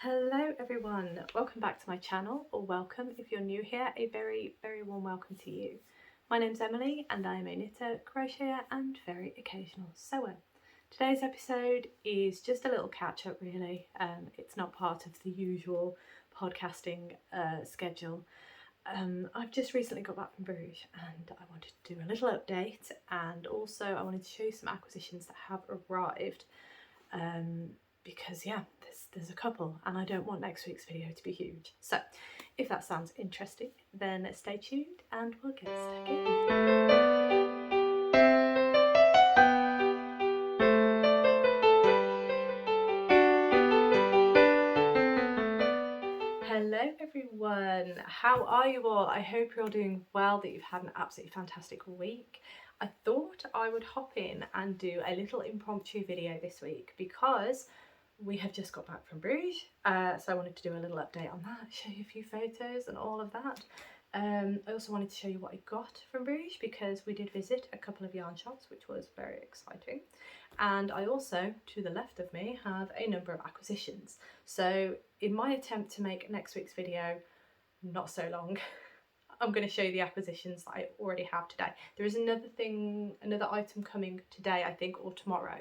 Hello everyone, welcome back to my channel, or welcome if you're new here, a very warm welcome to you. My name's Emily and I am a knitter, crocheter and very occasional sewer. Today's episode is just a little catch up really. It's not part of the usual podcasting schedule. I've just recently got back from Bruges and I wanted to do a little update, and also I wanted to show you some acquisitions that have arrived. Because yeah, there's a couple and I don't want next week's video to be huge. So if that sounds interesting, then stay tuned and we'll get stuck in. Hello everyone, how are you all? I hope you're all doing well, that you've had an absolutely fantastic week. I thought I would hop in and do a little impromptu video this week because we have just got back from Bruges, so I wanted to do a little update on that, show you a few photos and all of that. I also wanted to show you what I got from Bruges because we did visit a couple of yarn shops, which was very exciting. And I also, to the left of me, have a number of acquisitions. So in my attempt to make next week's video not so long, I'm going to show you the acquisitions that I already have today. There is another item coming today, I think, or tomorrow.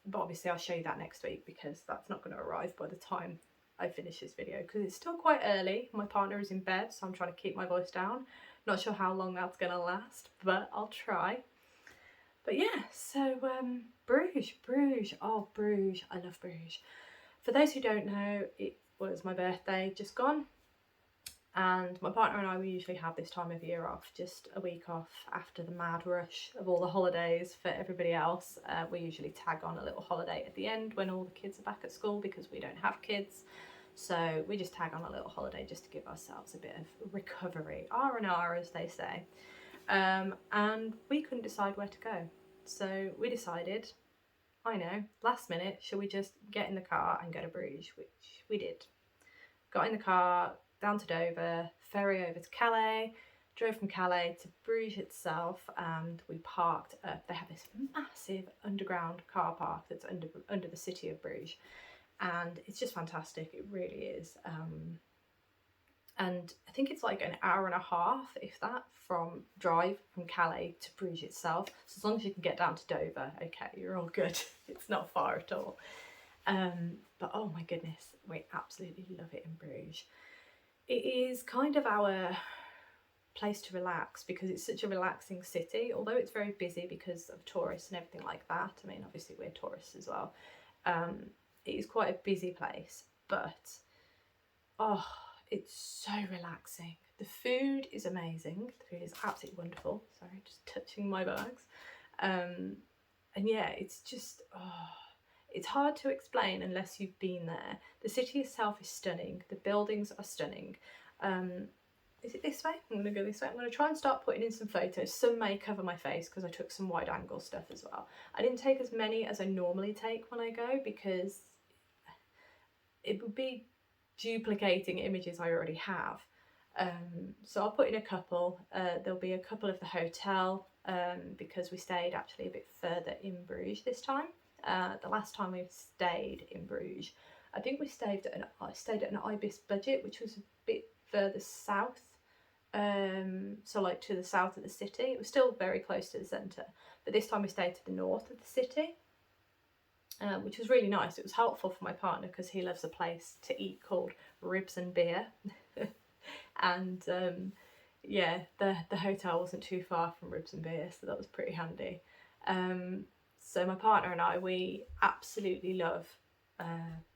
But obviously I'll show you that next week because that's not going to arrive by the time I finish this video because it's still quite early. My partner is in bed, so I'm trying to keep my voice down. Not sure how long that's going to last, but I'll try. But yeah, so Bruges, oh Bruges, I love Bruges. For those who don't know, it was my birthday just gone, and my partner and I, we usually have this time of year off, just a week off after the mad rush of all the holidays for everybody else. We usually tag on a little holiday at the end when all the kids are back at school because we don't have kids. So we just tag on a little holiday just to give ourselves a bit of recovery, R&R as they say. And we couldn't decide where to go. So we decided, I know, last minute, shall we just get in the car and go to Bruges, which we did. Got in the car, down to Dover, ferry over to Calais, drove from Calais to Bruges itself, and we parked up. They have this massive underground car park that's under the city of Bruges, and it's just fantastic, it really is. And I think it's like an hour and a half, if that, from Calais to Bruges itself. So as long as you can get down to Dover, okay, you're all good. It's not far at all. But oh my goodness, we absolutely love it in Bruges. It is kind of our place to relax because it's such a relaxing city, although it's very busy because of tourists and everything like that. I mean, obviously we're tourists as well. It is quite a busy place, but oh, it's so relaxing. The food is amazing. The food is absolutely wonderful. Sorry, just touching my bags. And yeah, it's just, it's hard to explain unless you've been there. The city itself is stunning. The buildings are stunning. Is it this way? I'm going to go this way. I'm going to try and start putting in some photos. Some may cover my face because I took some wide angle stuff as well. I didn't take as many as I normally take when I go because it would be duplicating images I already have. So I'll put in a couple. There'll be a couple of the hotel because we stayed actually a bit further in Bruges this time. The last time we stayed in Bruges, I think we stayed at an Ibis budget, which was a bit further south, so like to the south of the city. It was still very close to the centre, but this time we stayed to the north of the city, which was really nice. It was helpful for my partner because he loves a place to eat called Ribs and Beer. And yeah, the hotel wasn't too far from Ribs and Beer, so that was pretty handy. So my partner and I, we absolutely love,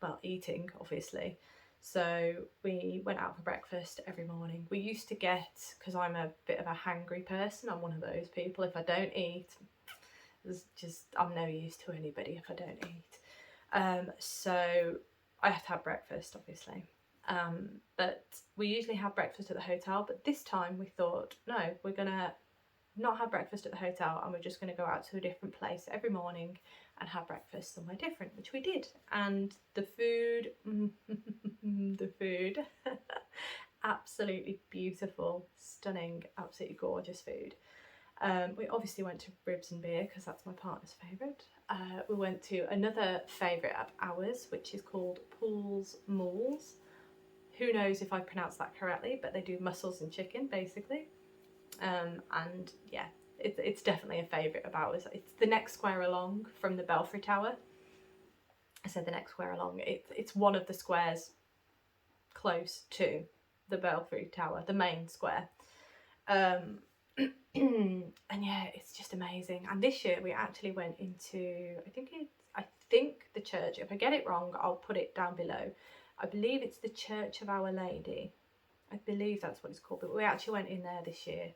well, eating, obviously. So we went out for breakfast every morning. We used to get, because I'm a bit of a hangry person, I'm one of those people, if I don't eat, I'm no use to anybody if I don't eat. So I have to have breakfast, obviously. But we usually have breakfast at the hotel, but this time we thought, no, we're gonna not have breakfast at the hotel and we're just going to go out to a different place every morning and have breakfast somewhere different, which we did. And the food, the food, absolutely beautiful, stunning, absolutely gorgeous food. We obviously went to Ribs and Beer because that's my partner's favourite. We went to another favourite of ours, which is called Paul's Mauls. Who knows if I pronounced that correctly, but they do mussels and chicken basically. And yeah, it's definitely a favourite of ours. It's the next square along from the Belfry Tower. I said the next square along. It's one of the squares close to the Belfry Tower, the main square. And yeah, it's just amazing. And this year we actually went into, I think the church, if I get it wrong I'll put it down below. I believe it's the Church of Our Lady. I believe that's what it's called, but we actually went in there this year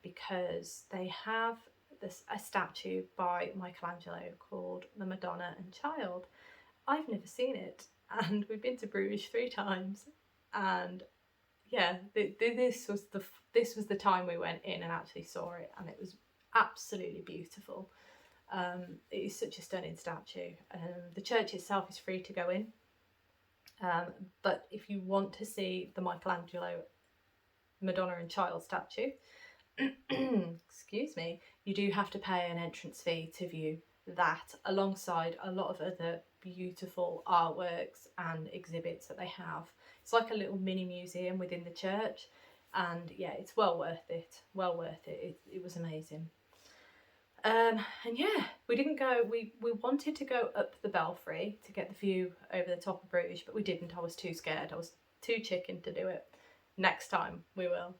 because they have a statue by Michelangelo called the Madonna and Child. I've never seen it, and we've been to Bruges 3 times, and yeah, this was the time we went in and actually saw it, and it was absolutely beautiful. It is such a stunning statue. The church itself is free to go in, but if you want to see the Michelangelo Madonna and Child statue, excuse me, you do have to pay an entrance fee to view that, alongside a lot of other beautiful artworks and exhibits that they have. It's like a little mini museum within the church, and yeah, it's well worth it. Well worth it. It was amazing. And yeah, we didn't go. We wanted to go up the Belfry to get the view over the top of Bruges, but we didn't. I was too scared. I was too chicken to do it. Next time we will.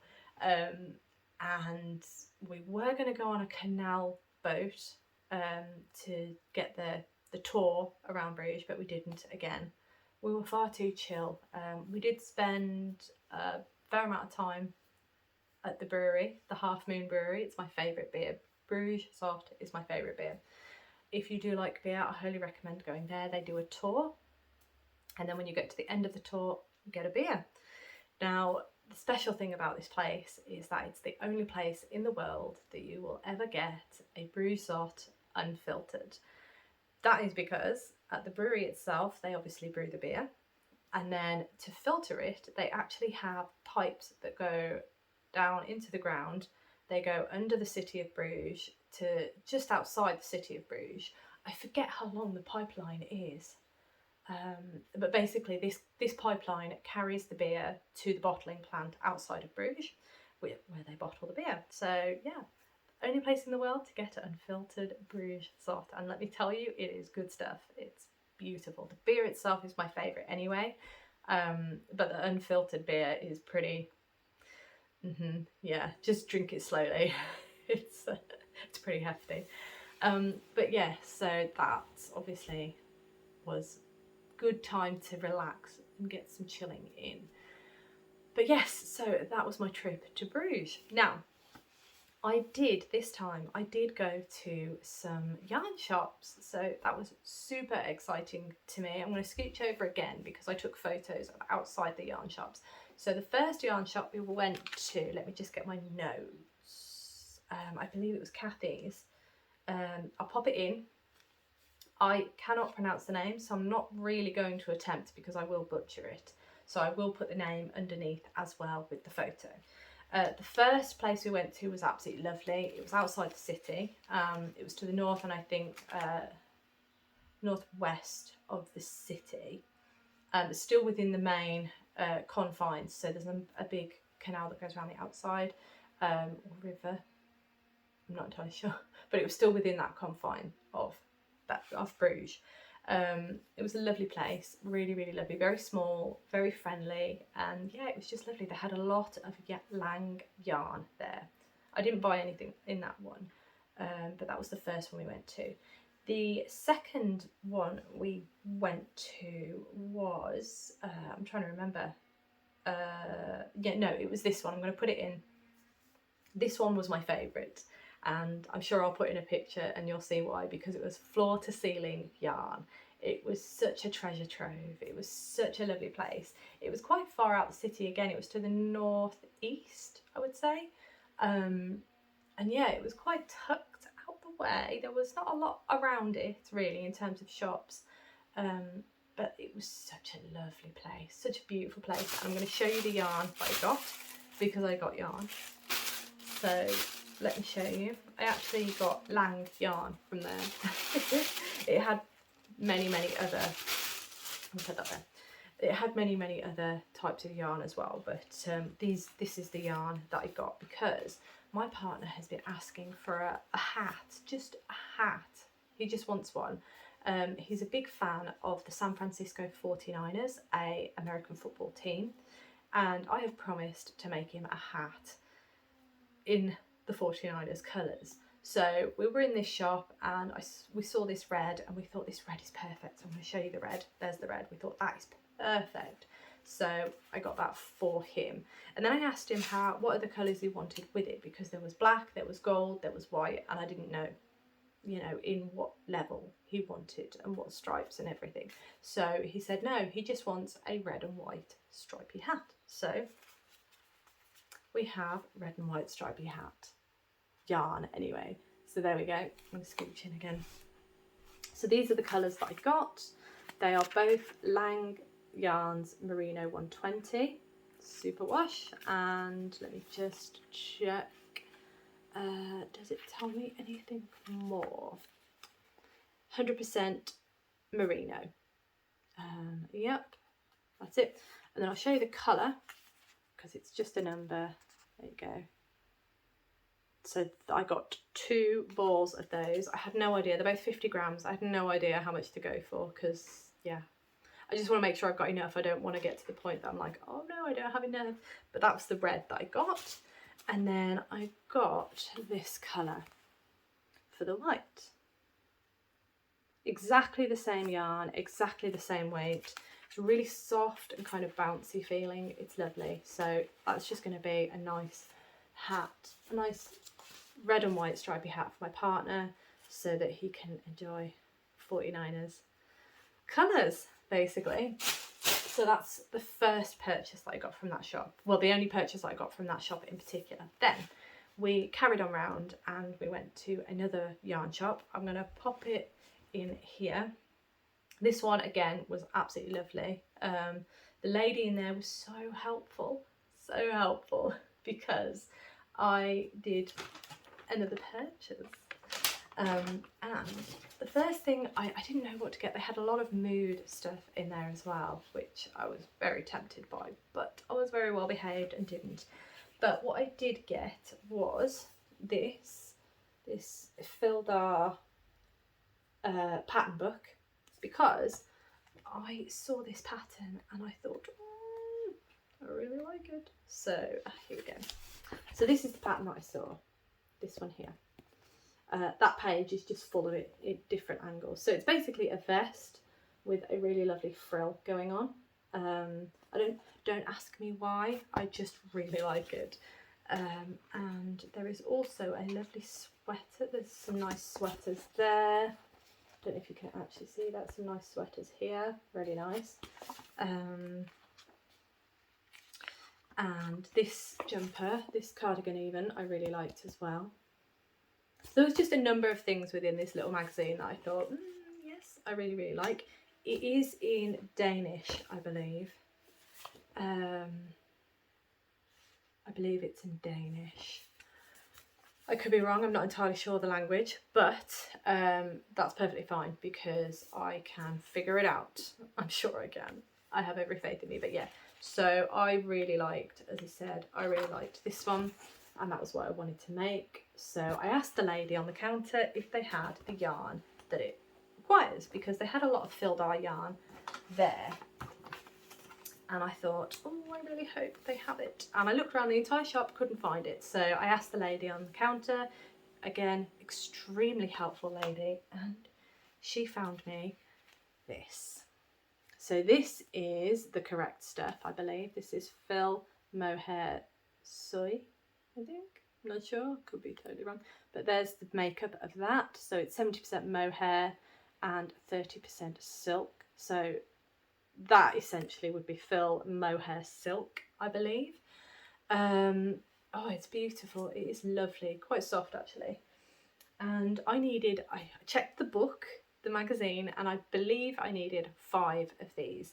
And we were going to go on a canal boat to get the tour around Bruges, but we didn't again. We were far too chill. We did spend a fair amount of time at the brewery, the Half Moon Brewery. It's my favourite beer. Bruges Soft is my favourite beer. If you do like beer, I highly recommend going there. They do a tour, and then when you get to the end of the tour, you get a beer. Now, the special thing about this place is that it's the only place in the world that you will ever get a Bruges Soft unfiltered. That is because at the brewery itself, they obviously brew the beer, and then to filter it, they actually have pipes that go down into the ground. They go under the city of Bruges to just outside the city of Bruges. I forget how long the pipeline is. But basically this pipeline carries the beer to the bottling plant outside of Bruges, where they bottle the beer. So yeah, only place in the world to get unfiltered Bruges Soft, and let me tell you, it is good stuff. It's beautiful. The beer itself is my favourite anyway, but the unfiltered beer is pretty, yeah, just drink it slowly. It's pretty hefty. But yeah, so that obviously was good time to relax and get some chilling in. But yes, so that was my trip to Bruges. Now, this time I did go to some yarn shops, so that was super exciting to me. I'm going to scooch over again because I took photos of outside the yarn shops. So the first yarn shop we went to, let me just get my notes, I believe it was Kathy's. I'll pop it in. I cannot pronounce the name, so I'm not really going to attempt because I will butcher it. So I will put the name underneath as well with the photo. The first place we went to was absolutely lovely. It was outside the city. It was to the north, and I think northwest of the city. It's still within the main confines. So there's a big canal that goes around the outside, or river. I'm not entirely sure, but it was still within that confine of Bruges. It was a lovely place, really, really lovely, very small, very friendly, and yeah, it was just lovely. They had a lot of lang yarn there. I didn't buy anything in that one, but that was the first one we went to. The second one we went to was, I'm trying to remember, it was this one. I'm going to put it in. This one was my favourite, and I'm sure I'll put in a picture and you'll see why, because it was floor to ceiling yarn. It was such a treasure trove. It was such a lovely place. It was quite far out the city again. It was to the northeast, I would say. And yeah, it was quite tucked out the way. There was not a lot around it really in terms of shops. But it was such a lovely place, such a beautiful place. And I'm going to show you the yarn that I got, because I got yarn. So let me show you. I actually got Lang yarn from there. It had many other, I'll put that there. It had many other types of yarn as well, but this is the yarn that I got because my partner has been asking for a hat, just a hat. He just wants one. He's a big fan of the San Francisco 49ers, a American football team, and I have promised to make him a hat in the 49ers colours. So we were in this shop and we saw this red and we thought this red is perfect. I'm going to show you the red. There's the red. We thought that is perfect. So I got that for him. And then I asked him what other colours he wanted with it, because there was black, there was gold, there was white, and I didn't know, you know, in what level he wanted and what stripes and everything. So he said no, he just wants a red and white stripy hat. So we have red and white stripy hat yarn anyway. So there we go. I'm going to scooch in again. So these are the colours that I got. They are both Lang Yarns Merino 120 superwash, and let me just check. Does it tell me anything more? 100% merino. Yep, that's it. And then I'll show you the colour because it's just a number. There you go. So I got 2 balls of those. I had no idea. They're both 50 grams. I had no idea how much to go for because, yeah, I just want to make sure I've got enough. I don't want to get to the point that I'm like, oh no, I don't have enough. But that was the red that I got. And then I got this colour for the white. Exactly the same yarn, exactly the same weight. It's really soft and kind of bouncy feeling. It's lovely. So that's just going to be a nice hat, a nice red and white stripy hat for my partner so that he can enjoy 49ers colours, basically. So that's the first purchase that I got from that shop. Well, the only purchase I got from that shop in particular. Then we carried on round and we went to another yarn shop. I'm going to pop it in here. This one again was absolutely lovely. The lady in there was so helpful because I did another purchase. And the first thing, I didn't know what to get. They had a lot of mood stuff in there as well, which I was very tempted by, but I was very well behaved and didn't. But what I did get was this Fildar pattern book, because I saw this pattern and I thought, I really like it. So here we go. So this is the pattern that I saw, this one here. That page is just full of it in different angles. So it's basically a vest with a really lovely frill going on. Don't ask me why, I just really like it. And there is also a lovely sweater. There's some nice sweaters there. Don't know if you can actually see that. Some nice sweaters here, really nice. And this jumper, this cardigan even, I really liked as well. So there was just a number of things within this little magazine that I thought, yes, I really like. It is in Danish, I believe. I believe it's in Danish. I could be wrong, I'm not entirely sure of the language, but that's perfectly fine because I can figure it out. I'm sure I can. I have every faith in me, but yeah. So I really liked, as I said, I really liked this one, and that was what I wanted to make. So I asked the lady on the counter if they had the yarn that it requires, because they had a lot of Fildar yarn there. And I thought, oh, I really hope they have it. And I looked around the entire shop, couldn't find it. So I asked the lady on the counter, again, extremely helpful lady, and she found me this. So this is the correct stuff, I believe. This is Fil Mohair Soy, I think. I'm not sure, could be totally wrong. But there's the makeup of that. So it's 70% mohair and 30% silk. So that essentially would be Fil Mohair Silk, I believe. Oh, it's beautiful. It is lovely, quite soft actually. And I checked the book, the magazine, and I believe I needed 5 of these.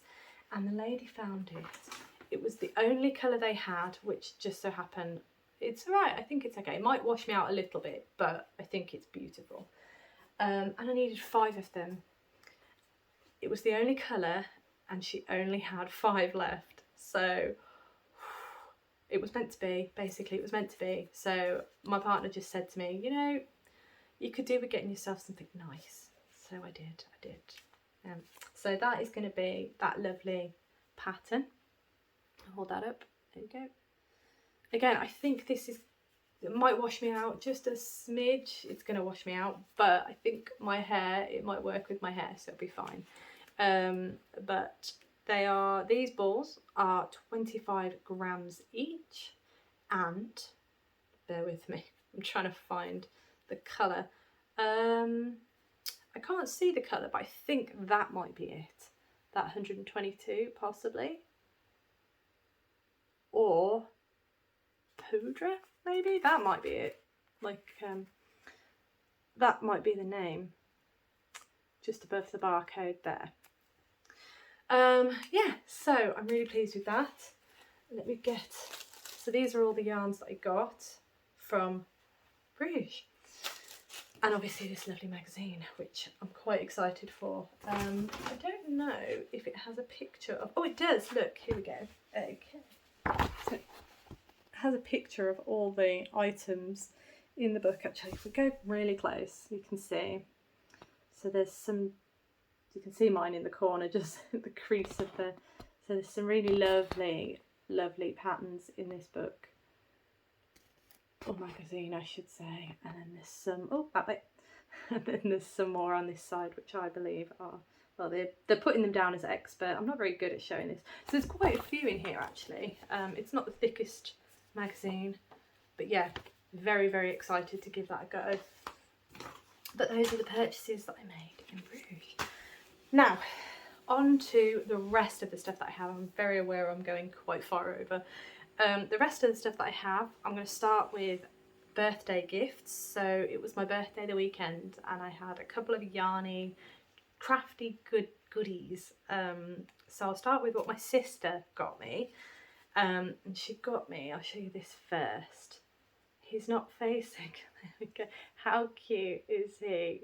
And the lady found it. It was the only colour they had, which just so happened it's alright. I think it's okay. It might wash me out a little bit, but I think it's beautiful. And I needed 5 of them. It was the only colour and she only had 5 left. So it was meant to be, basically. It was meant to be. So my partner just said to me, you know, you could do with getting yourself something nice. So I did. So that is going to be that lovely pattern. I'll hold that up. There you go. Again, I think this is, it might wash me out just a smidge. It's going to wash me out, but I think my hair, it might work with my hair, so it'll be fine. But they are, these balls are 25 grams each, and bear with me, I'm trying to find the colour. I can't see the colour, but I think that might be it. That 122 possibly, or Poudre maybe, that might be it. Like that might be the name, just above the barcode there. Yeah, so I'm really pleased with that. Let me get, so these are all the yarns that I got from Bruges. And obviously this lovely magazine, which I'm quite excited for. I don't know if it has a picture of, oh it does, look, here we go. Okay. So it has a picture of all the items in the book. Actually, if we go really close, you can see. So there's some, you can see mine in the corner, just the crease of the, so there's some really lovely patterns in this book. Or magazine, I should say. And then there's some, oh, that bit. And then there's some more on this side, which I believe are, well, they're putting them down as expert. I'm not very good at showing this. So there's quite a few in here, actually. It's not the thickest magazine, but yeah, very excited to give that a go. But those are the purchases that I made in Bruges. Now, on to the rest of the stuff that I have. I'm very aware I'm going quite far over. The rest of the stuff that I have, I'm going to start with birthday gifts. So it was my birthday the weekend and I had a couple of yarny, crafty goodies. So I'll start with what my sister got me. And she got me, I'll show you this first. He's not facing, there we go. How cute is he?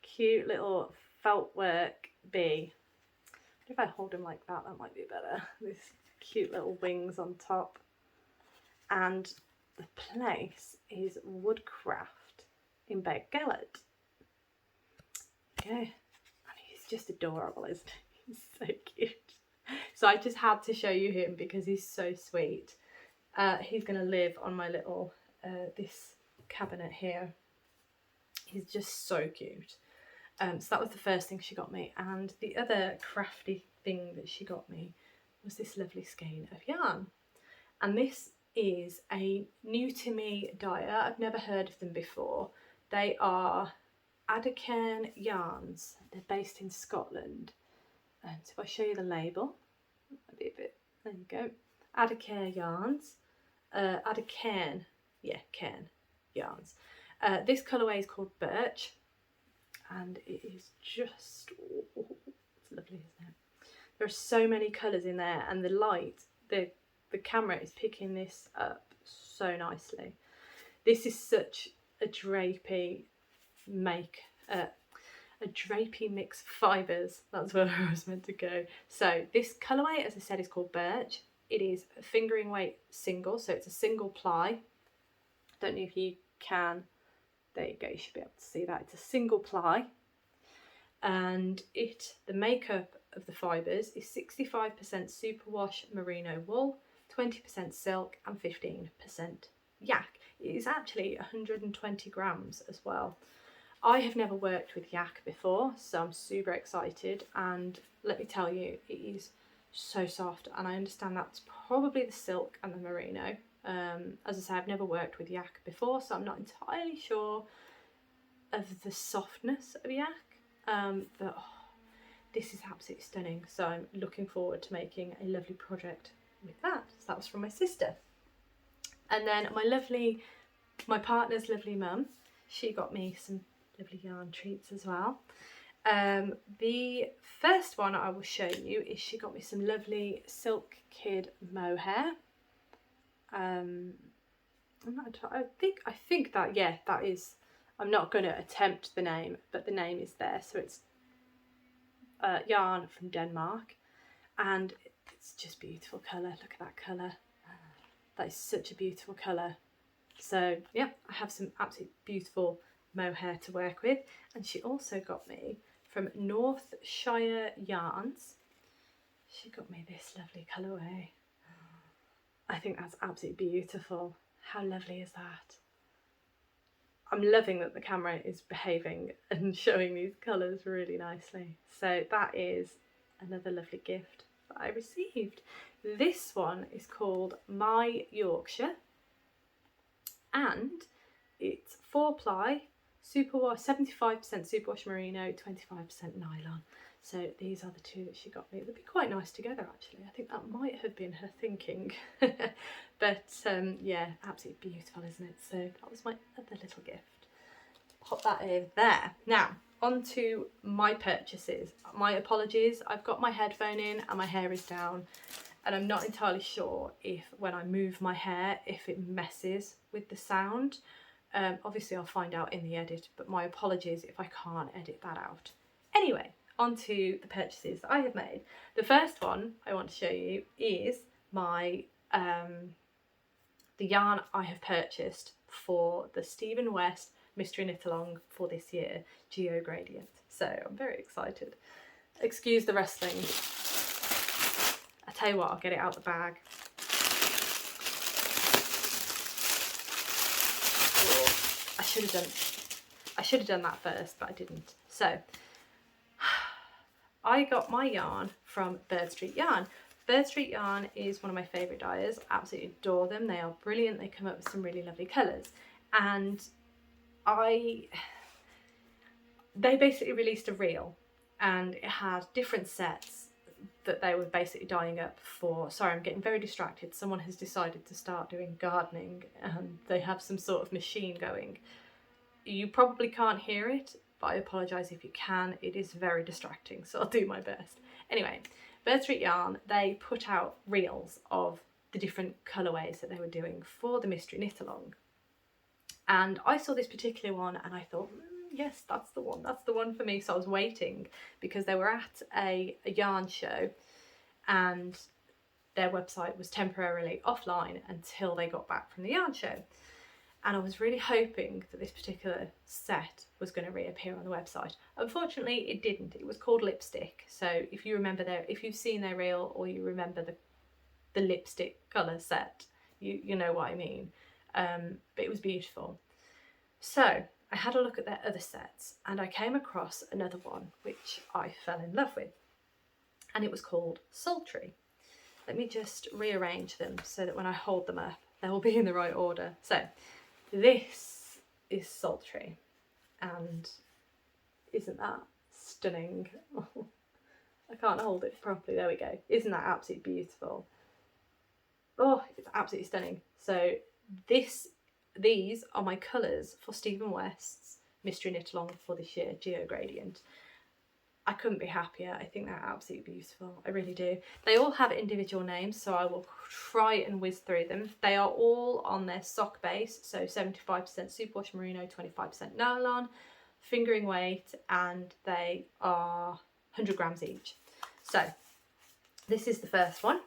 Cute little felt work bee. If I hold him like that, that might be better. This cute little wings on top, and the place is Woodcraft in Beggelert. Okay, and he's just adorable, isn't he? He's so cute. So I just had to show you him because he's so sweet. He's going to live on my little this cabinet here. He's just so cute. So that was the first thing she got me, and the other crafty thing that she got me was this lovely skein of yarn. And this is a new to me dyer. I've never heard of them before. They are Addercairn yarns. They're based in Scotland. So if I show you the label, that'd be a bit, there you go. Addercairn yarns. Addercairn, yeah, cairn yarns. This colourway is called Birch, and it is just, oh, it's lovely, isn't it? There are so many colours in there, and the light, the camera is picking this up so nicely. This is such a drapey a drapey mix of fibres. That's where I was meant to go. So this colourway, as I said, is called Birch. It is a fingering weight single, so it's a single ply. Don't know if you can, there you go, you should be able to see that. It's a single ply, and the makeup of the fibres is 65% superwash merino wool, 20% silk and 15% yak. It is actually 120 grams as well. I have never worked with yak before, so I'm super excited, and let me tell you, it is so soft, and I understand that's probably the silk and the merino. As I say, I've never worked with yak before, so I'm not entirely sure of the softness of yak, but oh, this is absolutely stunning. So I'm looking forward to making a lovely project with that. So that was from my sister. And then my partner's lovely mum, she got me some lovely yarn treats as well. The first one I will show you is she got me some lovely Silk Kid mohair. I think that, yeah, that is, I'm not going to attempt the name, but the name is there. So it's yarn from Denmark, and it's just beautiful colour. Look at that colour. That is such a beautiful colour. So yeah, I have some absolutely beautiful mohair to work with. And she also got me from Northshire Yarns. She got me this lovely colourway. I think that's absolutely beautiful. How lovely is that? I'm loving that the camera is behaving and showing these colours really nicely. So that is another lovely gift that I received. This one is called My Yorkshire, and it's 4-ply, superwash, 75% superwash merino, 25% nylon. So these are the two that she got me. They'd be quite nice together actually. I think that might have been her thinking. But yeah, absolutely beautiful, isn't it? So that was my other little gift. Pop that in there. Now, on to my purchases. My apologies, I've got my headphone in and my hair is down, and I'm not entirely sure if when I move my hair, if it messes with the sound. Obviously I'll find out in the edit, but my apologies if I can't edit that out. Anyway, on to the purchases that I have made. The first one I want to show you is my the yarn I have purchased for the Stephen West Mystery Knit Along for this year, Geo Gradient. So I'm very excited. Excuse the rustling. I tell you what, I'll get it out the bag. I should have done that first, but I didn't. So I got my yarn from Bird Street Yarn. Bird Street Yarn is one of my favourite dyers. Absolutely adore them. They are brilliant. They come up with some really lovely colours. And they basically released a reel, and it had different sets that they were basically dyeing up for. Sorry, I'm getting very distracted. Someone has decided to start doing gardening and they have some sort of machine going. You probably can't hear it, but I apologise if you can. It is very distracting, so I'll do my best. Anyway, Bird Street Yarn, they put out reels of the different colourways that they were doing for the Mystery Knit Along. And I saw this particular one and I thought, yes, that's the one for me. So I was waiting because they were at a yarn show and their website was temporarily offline until they got back from the yarn show. And I was really hoping that this particular set was going to reappear on the website. Unfortunately, it didn't. It was called Lipstick. So if you remember if you've seen their reel or you remember the lipstick colour set, you know what I mean. But it was beautiful. So I had a look at their other sets and I came across another one which I fell in love with, and it was called Sultry. Let me just rearrange them so that when I hold them up they will be in the right order. So this is Sultry, and isn't that stunning? I can't hold it properly, there we go. Isn't that absolutely beautiful? Oh, it's absolutely stunning. So these are my colours for Stephen West's Mystery Knit Along for this year, Geo Gradient. I couldn't be happier. I think they're absolutely beautiful. I really do. They all have individual names, so I will try and whiz through them. They are all on their sock base, so 75% superwash merino, 25% nylon, fingering weight, and they are 100 grams each. So this is the first one,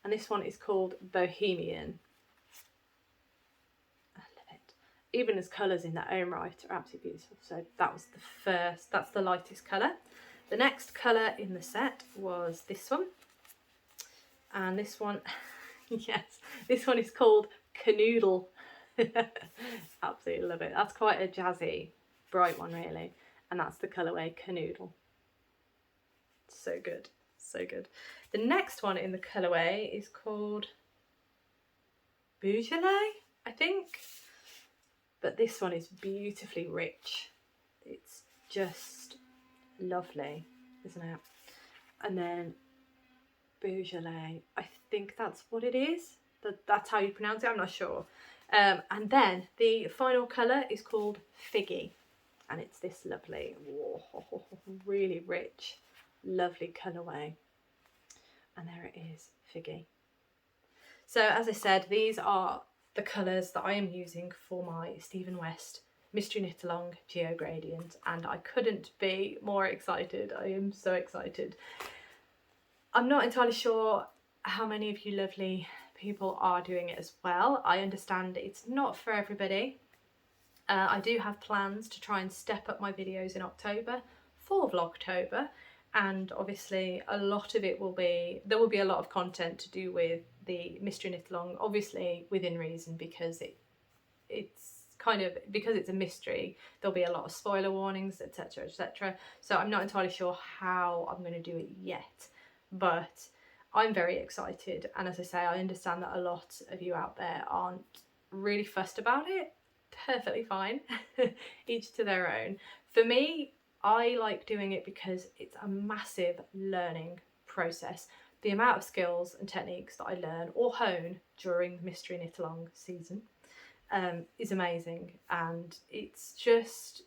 and this one is called Bohemian. Even as colours in their own right are absolutely beautiful. So that was the first, that's the lightest colour. The next colour in the set was this one. And this one, yes, this one is called Canoodle. Absolutely love it. That's quite a jazzy, bright one really. And that's the colourway Canoodle. So good, so good. The next one in the colourway is called Bruges, I think. But this one is beautifully rich. It's just lovely, isn't it? And then Beaujolais, I think that's what it is. That's how you pronounce it, I'm not sure. And then the final colour is called Figgy. And it's this lovely, really rich, lovely colourway. And there it is, Figgy. So as I said, these are the colours that I am using for my Stephen West Mystery Knit Along Geo Gradient, and I couldn't be more excited. I am so excited. I'm not entirely sure how many of you lovely people are doing it as well. I understand it's not for everybody. I do have plans to try and step up my videos in October for Vlogtober, and obviously a lot of it will be, there will be a lot of content to do with the Mystery Knit Along, obviously within reason, because it's kind of, because it's a mystery, there'll be a lot of spoiler warnings, etc, etc. So I'm not entirely sure how I'm going to do it yet, but I'm very excited. And as I say, I understand that a lot of you out there aren't really fussed about it. Perfectly fine. Each to their own. For me, I like doing it because it's a massive learning process. The amount of skills and techniques that I learn or hone during the Mystery Knit Along season is amazing, and it's just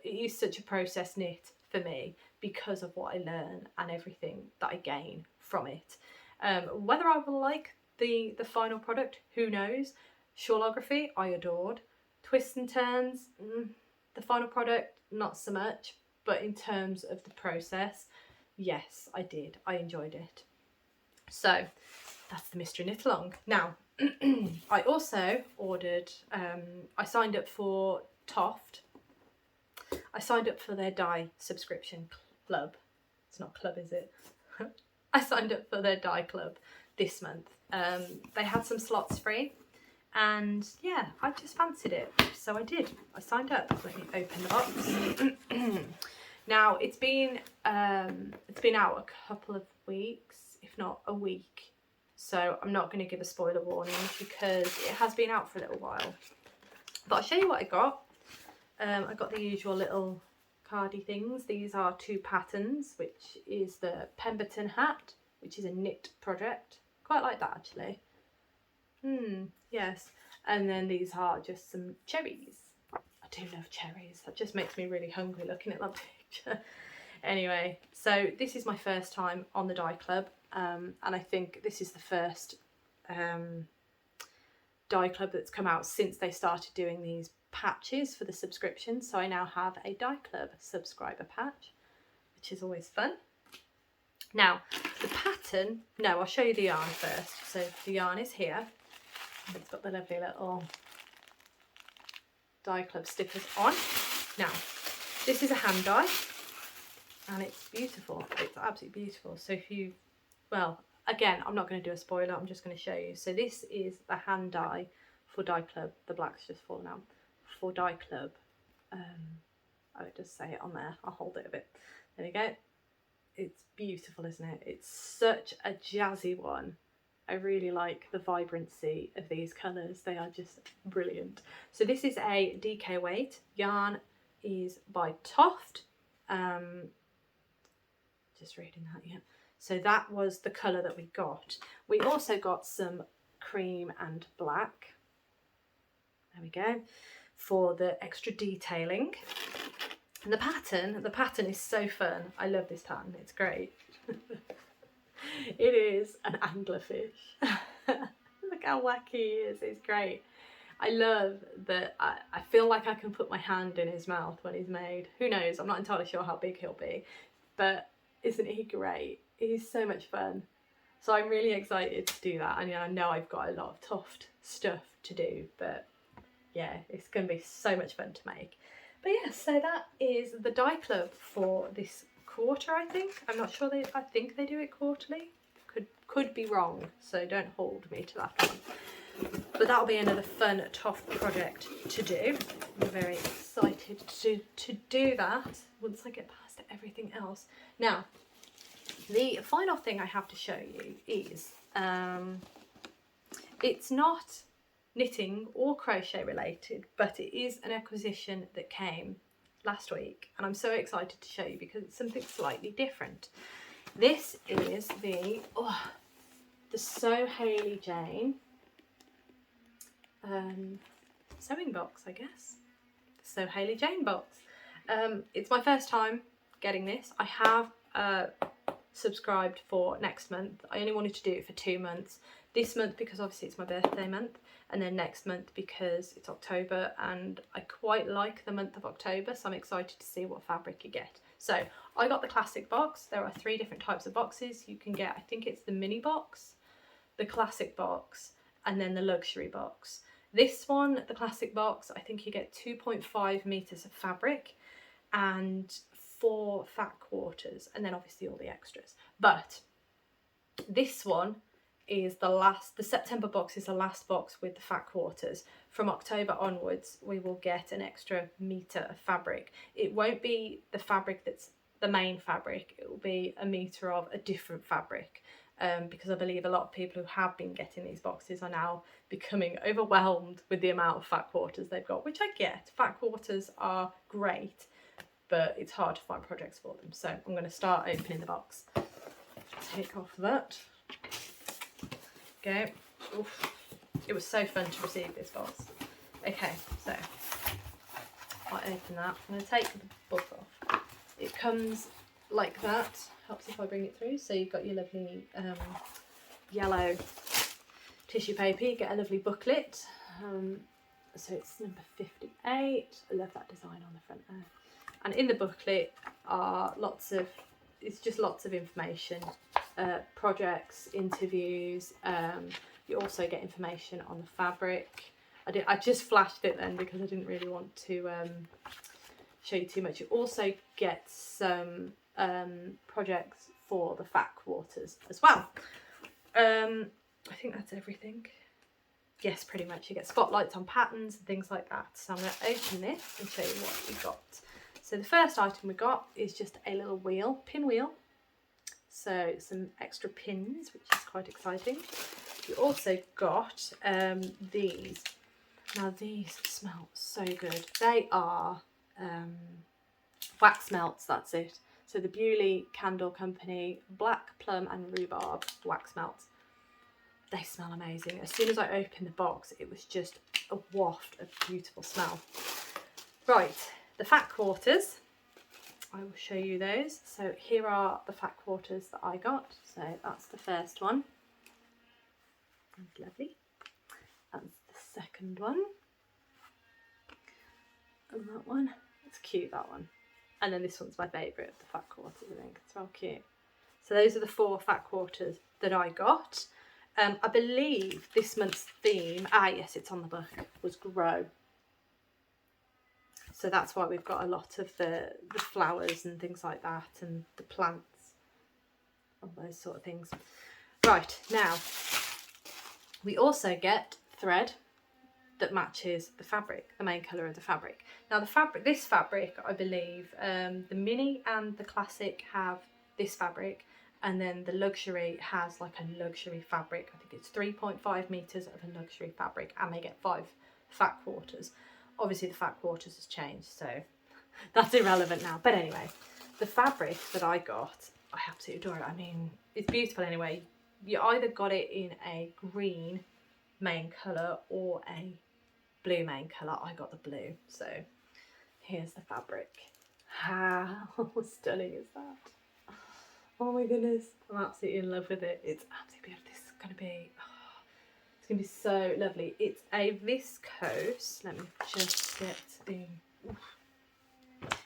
it is such a process knit for me because of what I learn and everything that I gain from it. Whether I will like the final product, who knows. Shawlography I adored. Twists and turns, the final product not so much, but in terms of the process, yes, I did. I enjoyed it. So that's the Mystery Knit Along. Now I also ordered, I signed up for Toft. I signed up for their dye subscription club. It's not club, is it? I signed up for their dye club this month. They had some slots free, and yeah, I just fancied it, so I did. I signed up. Let me open the box. Now it's been out a couple of weeks, if not a week. So I'm not going to give a spoiler warning because it has been out for a little while. But I'll show you what I got. I got the usual little cardy things. These are 2 patterns, which is the Pemberton hat, which is a knit project. Quite like that actually. Yes. And then these are just some cherries. I do love cherries. That just makes me really hungry looking at that picture. Anyway, so this is my first time on the Dye Club, and I think this is the first Dye Club that's come out since they started doing these patches for the subscription. So I now have a Dye Club subscriber patch, which is always fun. Now the pattern, no, I'll show you the yarn first. So the yarn is here. It's got the lovely little Dye Club stickers on. Now this is a hand dye, and it's beautiful. It's absolutely beautiful. So if you, well, again, I'm not going to do a spoiler, I'm just going to show you. So this is the hand dye for Dye Club. The black's just fallen out. For Dye Club. I would just say it on there. I'll hold it a bit. There we go. It's beautiful, isn't it? It's such a jazzy one. I really like the vibrancy of these colours. They are just brilliant. So this is a DK weight. Yarn is by Toft. Just reading that, yeah. So that was the colour that we got. We also got some cream and black. There we go. For the extra detailing. And the pattern is so fun. I love this pattern, it's great. It is an anglerfish. Look how wacky he is, it's great. I love that I feel like I can put my hand in his mouth when he's made. Who knows, I'm not entirely sure how big he'll be, but isn't he great? He's so much fun. So I'm really excited to do that. I know I've got a lot of Toft stuff to do, but yeah, it's going to be so much fun to make. But yeah, so that is the Dye Club for this quarter, I think. I'm not sure, I think they do it quarterly. Could be wrong, so don't hold me to that one. But that'll be another fun Toft project to do. I'm very excited to do that once I get past everything else. Now, the final thing I have to show you is, it's not knitting or crochet related, but it is an acquisition that came last week, and I'm so excited to show you because it's something slightly different. This is the So Hayley Jane sewing box, I guess. The So Hayley Jane box. It's my first time getting this. I have subscribed for next month. I only wanted to do it for 2 months. This month because obviously it's my birthday month, and then next month because it's October and I quite like the month of October, so I'm excited to see what fabric you get. So I got the classic box. There are 3 different types of boxes you can get. I think it's the mini box, the classic box, and then the luxury box. This one, the classic box, I think you get 2.5 meters of fabric and 4 fat quarters, and then obviously all the extras. But this one is the September box is the last box with the fat quarters. From October onwards, we will get an extra meter of fabric. It won't be the fabric that's the main fabric, it will be a meter of a different fabric. Because I believe a lot of people who have been getting these boxes are now becoming overwhelmed with the amount of fat quarters they've got, which I get. Fat quarters are great, but it's hard to find projects for them. So I'm going to start opening the box. Take off that. Go. Oof. It was so fun to receive this box. Okay, so I open that. I'm going to take the book off. It comes like that. Helps if I bring it through. So you've got your lovely yellow tissue paper. You get a lovely booklet. So it's number 58. I love that design on the front there. And in the booklet are it's just lots of information, projects, interviews. You also get information on the fabric. I just flashed it then because I didn't really want to show you too much. You also get some projects for the fat quarters as well. I think that's everything. Yes, pretty much. You get spotlights on patterns and things like that. So I'm going to open this and show you what we got. So the first item we got is just a little wheel, pin wheel. So some extra pins, which is quite exciting. You also got these. Now these smell so good. They are wax melts, that's it. So the Bewley Candle Company Black Plum and Rhubarb wax melts. They smell amazing. As soon as I opened the box, it was just a waft of beautiful smell. Right, the fat quarters. I will show you those. So here are the fat quarters that I got. So that's the first one. That's lovely. That's the second one. And that one. It's cute, that one. And then this one's my favourite of the fat quarters, I think. It's well cute. So those are the 4 fat quarters that I got. I believe this month's theme, yes, it's on the book, was grow. So that's why we've got a lot of the flowers and things like that, and the plants, all those sort of things. Right, now we also get thread that matches the fabric, the main colour of the fabric. Now this fabric, I believe, the mini and the classic have this fabric, and then the luxury has like a luxury fabric. I think it's 3.5 meters of a luxury fabric, and they get 5 fat quarters. Obviously the fat quarters has changed, so that's irrelevant now. But anyway, the fabric that I got, I absolutely adore it. I mean, it's beautiful anyway. You either got it in a green main colour or a blue main colour. I got the blue, so here's the fabric. How stunning is that? Oh my goodness, I'm absolutely in love with it. It's absolutely beautiful. This is going to be, it's going to be so lovely. It's a viscose. Let me just get the,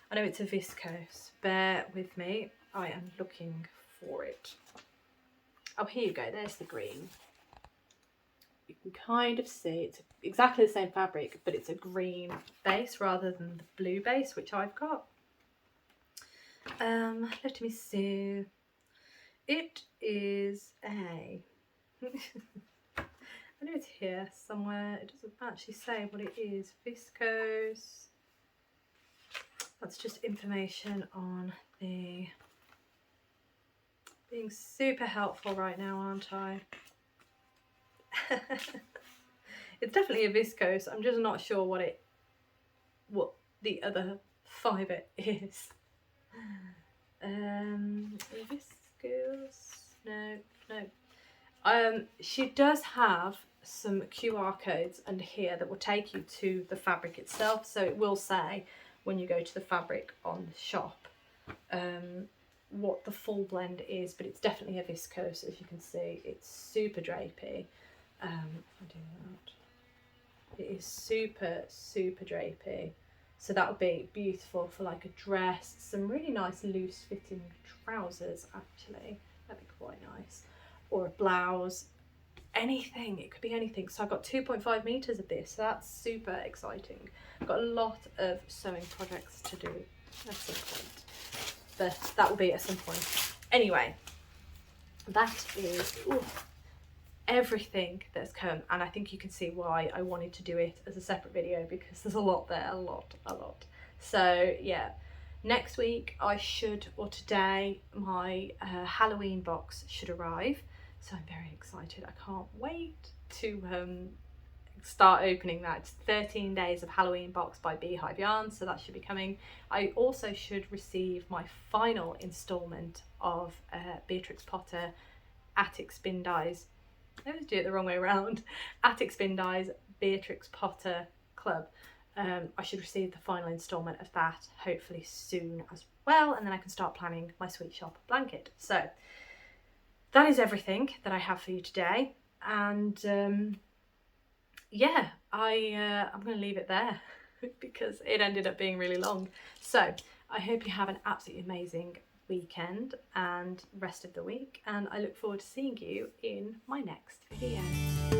I know it's a viscose. Bear with me. I am looking for it. Oh, here you go. There's the green. You can kind of see it's exactly the same fabric, but it's a green base rather than the blue base, which I've got. Let me see. It is a, I know it's here somewhere. It doesn't actually say what it is. Viscose. That's just information on the, being super helpful right now, aren't I? It's definitely a viscose. I'm just not sure what the other fibre is. Viscose. No. She does have some QR codes under here that will take you to the fabric itself. So it will say when you go to the fabric on the shop, what the full blend is, but it's definitely a viscose, as you can see. It's super drapey. If I do that, it is super, super drapey. So that would be beautiful for like a dress, some really nice loose fitting trousers actually, that'd be quite nice, or a blouse, anything, it could be anything. So I've got 2.5 meters of this, so that's super exciting. I've got a lot of sewing projects to do at some point, but that will be at some point. Anyway, that is everything that's come, and I think you can see why I wanted to do it as a separate video, because there's a lot there, a lot. So yeah, next week I should, or today, my Halloween box should arrive, so I'm very excited. I can't wait to start opening that. It's 13 Days of Halloween box by Beehive Yarns, so that should be coming. I also should receive my final instalment of Beatrix Potter Attic Spin Dyes. I always do it the wrong way around. Attic Spin Dyes Beatrix Potter Club. I should receive the final instalment of that hopefully soon as well, and then I can start planning my sweet shop blanket. So that is everything that I have for you today, and yeah, I'm going to leave it there because it ended up being really long. So I hope you have an absolutely amazing weekend and rest of the week, and I look forward to seeing you in my next video.